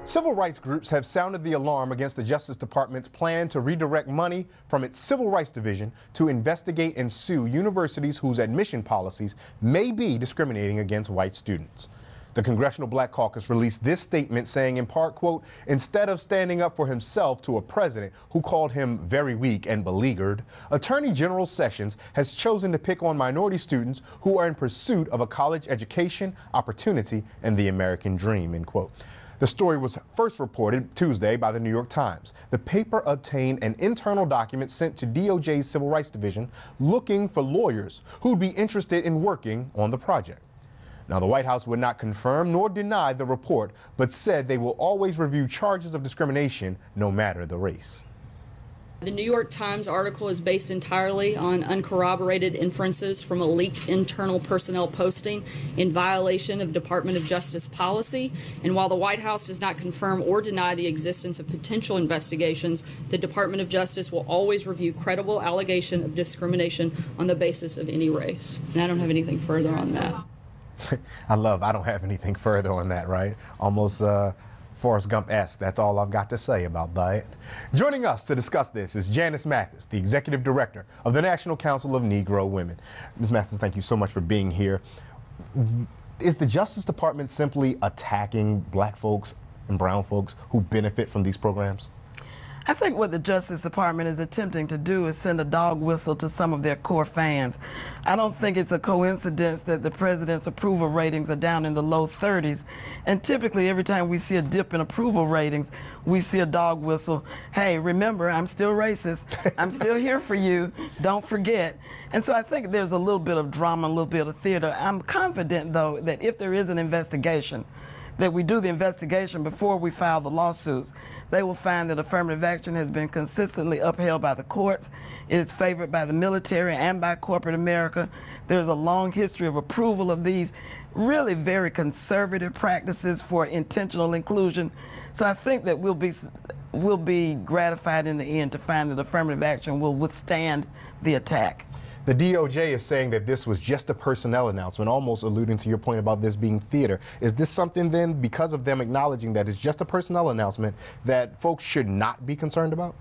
Civil rights groups have sounded the alarm against the Justice Department's plan to redirect money from its Civil Rights Division to investigate and sue universities whose admission policies may be discriminating against white students. The Congressional Black Caucus released this statement saying in part, quote, instead of standing up for himself to a president who called him very weak and beleaguered, Attorney General Sessions has chosen to pick on minority students who are in pursuit of a college education, opportunity, and the American dream, end quote. The story was first reported Tuesday by the New York Times. The paper obtained an internal document sent to DOJ's Civil Rights Division looking for lawyers who'd be interested in working on the project. Now, the White House would not confirm nor deny the report, but said they will always review charges of discrimination no matter the race. The New York Times article is based entirely on uncorroborated inferences from a leaked internal personnel posting in violation of Department of Justice policy. And while the White House does not confirm or deny the existence of potential investigations, the Department of Justice will always review credible allegation of discrimination on the basis of any race. And I don't have anything further on that. I don't have anything further on that, right? Almost Forrest Gump-esque. That's all I've got to say about that. Joining us to discuss this is Janice Mathis, the Executive Director of the National Council of Negro Women. Ms. Mathis, thank you so much for being here. Is the Justice Department simply attacking black folks and brown folks who benefit from these programs? I think what the Justice Department is attempting to do is send a dog whistle to some of their core fans. I don't think it's a coincidence that the president's approval ratings are down in the low 30s. And typically, every time we see a dip in approval ratings, we see a dog whistle. Hey, remember, I'm still racist. I'm still here for you. Don't forget. And so I think there's a little bit of drama, a little bit of theater. I'm confident, though, that if there is an investigation, that we do the investigation before we file the lawsuits, they will find that affirmative action has been consistently upheld by the courts. It is favored by the military and by corporate America. There's a long history of approval of these really very conservative practices for intentional inclusion. So I think that we'll be gratified in the end to find that affirmative action will withstand the attack. The DOJ is saying that this was just a personnel announcement, almost alluding to your point about this being theater. Is this something then, because of them acknowledging that it's just a personnel announcement, that folks should not be concerned about?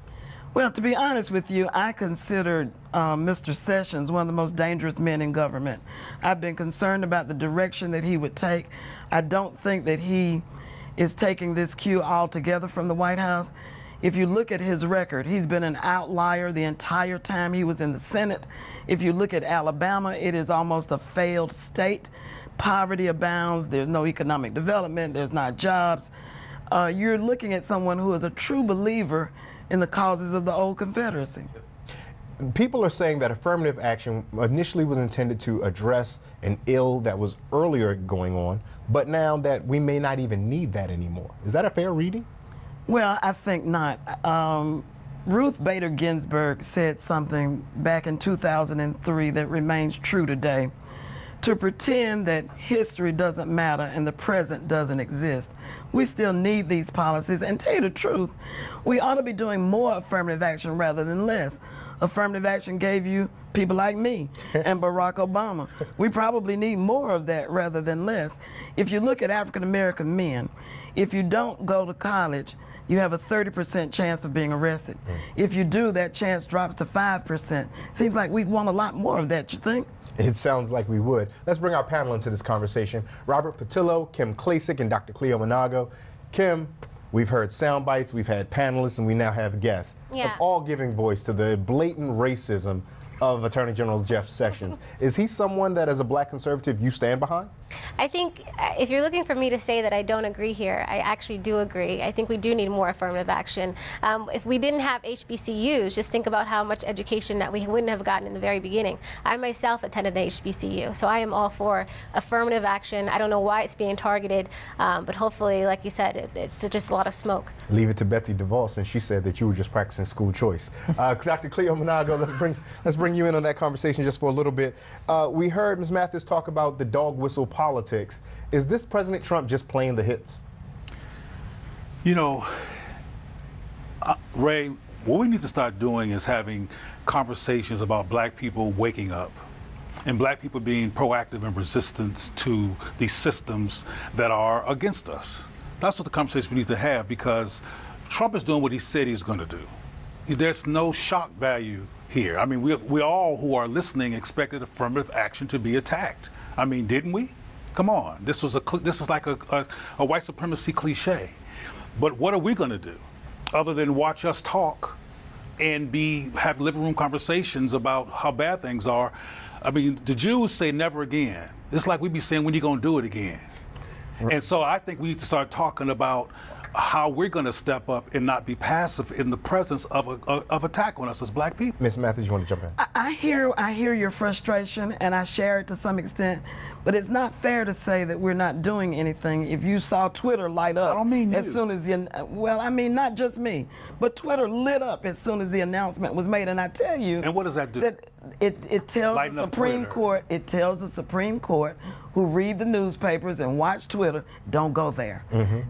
Well, to be honest with you, I considered Mr. Sessions one of the most dangerous men in government. I've been concerned about the direction that he would take. I don't think that he is taking this cue altogether from the White House. If you look at his record, he's been an outlier the entire time he was in the Senate. If you look at Alabama, it is almost a failed state. Poverty abounds, there's no economic development, there's not jobs. You're looking at someone who is a true believer in the causes of the old Confederacy. People are saying that affirmative action initially was intended to address an ill that was earlier going on, but now that we may not even need that anymore. Is that a fair reading? Well, I think not. Ruth Bader Ginsburg said something back in 2003 that remains true today. To pretend that history doesn't matter and the present doesn't exist. We still need these policies, and tell you the truth, we ought to be doing more affirmative action rather than less. Affirmative action gave you people like me and Barack Obama. We probably need more of that rather than less. If you look at African American men, if you don't go to college, you have a 30% chance of being arrested. If you do, that chance drops to 5%. Seems like we'd want a lot more of that, you think? It sounds like we would. Let's bring our panel into this conversation. Robert Patillo, Kim Klacik, and Dr. Cleo Monago. Kim, we've heard sound bites, we've had panelists, and we now have guests, all giving voice to the blatant racism of Attorney General Jeff Sessions. Is he someone that, as a black conservative, you stand behind? I think if you're looking for me to say that I don't agree here, I actually do agree. I think we do need more affirmative action. If we didn't have HBCUs, just think about how much education that we wouldn't have gotten in the very beginning. I myself attended an HBCU, so I am all for affirmative action. I don't know why it's being targeted, but hopefully, like you said, it's just a lot of smoke. Leave it to Betsy DeVos, since she said that you were just practicing school choice. Dr. Cleo Monago, let's bring you in on that conversation just for a little bit. We heard Ms. Mathis talk about the dog whistle politics. Is this President Trump just playing the hits? You know, Ray, what we need to start doing is having conversations about black people waking up and black people being proactive in resistance to these systems that are against us. That's what the conversation we need to have, because Trump is doing what he said he's going to do. There's no shock value here. I mean, we all who are listening expected affirmative action to be attacked. I mean, didn't we? Come on. This is like a white supremacy cliche. But what are we going to do other than watch us talk and have living room conversations about how bad things are? I mean, the Jews say never again. It's like we be saying, when you going to do it again? Right. And so I think we need to start talking about how we're going to step up and not be passive in the presence of attack on us as black people. Ms. Matthews, you want to jump in? I hear your frustration, and I share it to some extent, but it's not fair to say that we're not doing anything. If you saw Twitter light up, I don't mean as soon as well, I mean not just me, but Twitter lit up as soon as the announcement was made, and I tell you. And what does that do? That it tells the Supreme Court. It tells the Supreme Court, who read the newspapers and watch Twitter, don't go there.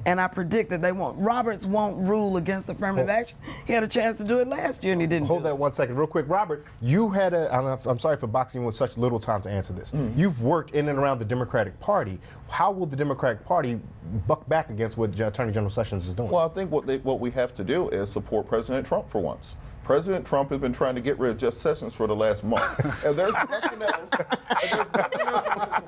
And I predict that Roberts won't rule against affirmative action. He had a chance to do it last year and he didn't. Hold that 1 second, real quick. Robert, you had I'm sorry for boxing with such little time to answer this. You've worked in and around the Democratic Party. How will the Democratic Party buck back against what Attorney General Sessions is doing? Well, I think what we have to do is support President Trump for once. President Trump has been trying to get rid of Jeff Sessions for the last month. And there's nothing else to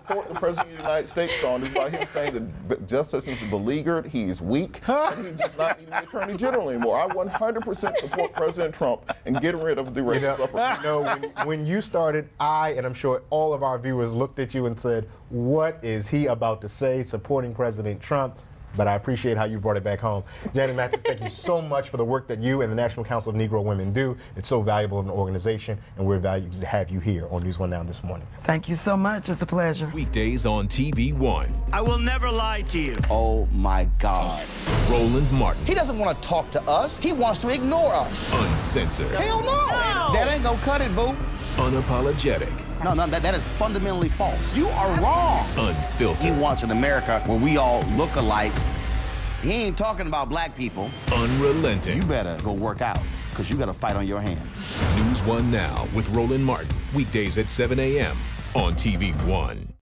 support the President of the United States on is by him saying that Jeff Sessions is beleaguered, he's weak, and he does not need the Attorney General anymore. I 100% support President Trump in getting rid of the racist representative. When you started, and I'm sure all of our viewers looked at you and said, what is he about to say, supporting President Trump? But I appreciate how you brought it back home. Janet Matthews, thank you so much for the work that you and the National Council of Negro Women do. It's so valuable in the organization, and we're valued to have you here on NewsOne Now this morning. Thank you so much. It's a pleasure. Weekdays on TV One. I will never lie to you. Oh, my God. Roland Martin. He doesn't want to talk to us. He wants to ignore us. Uncensored. Hell no. That ain't gonna cut it, boo. Unapologetic. No, that is fundamentally false. You are wrong. Unfiltered. He wants an America where we all look alike. He ain't talking about black people. Unrelenting. You better go work out, because you got a fight on your hands. NewsOne Now with Roland Martin. Weekdays at 7 a.m. on TV One.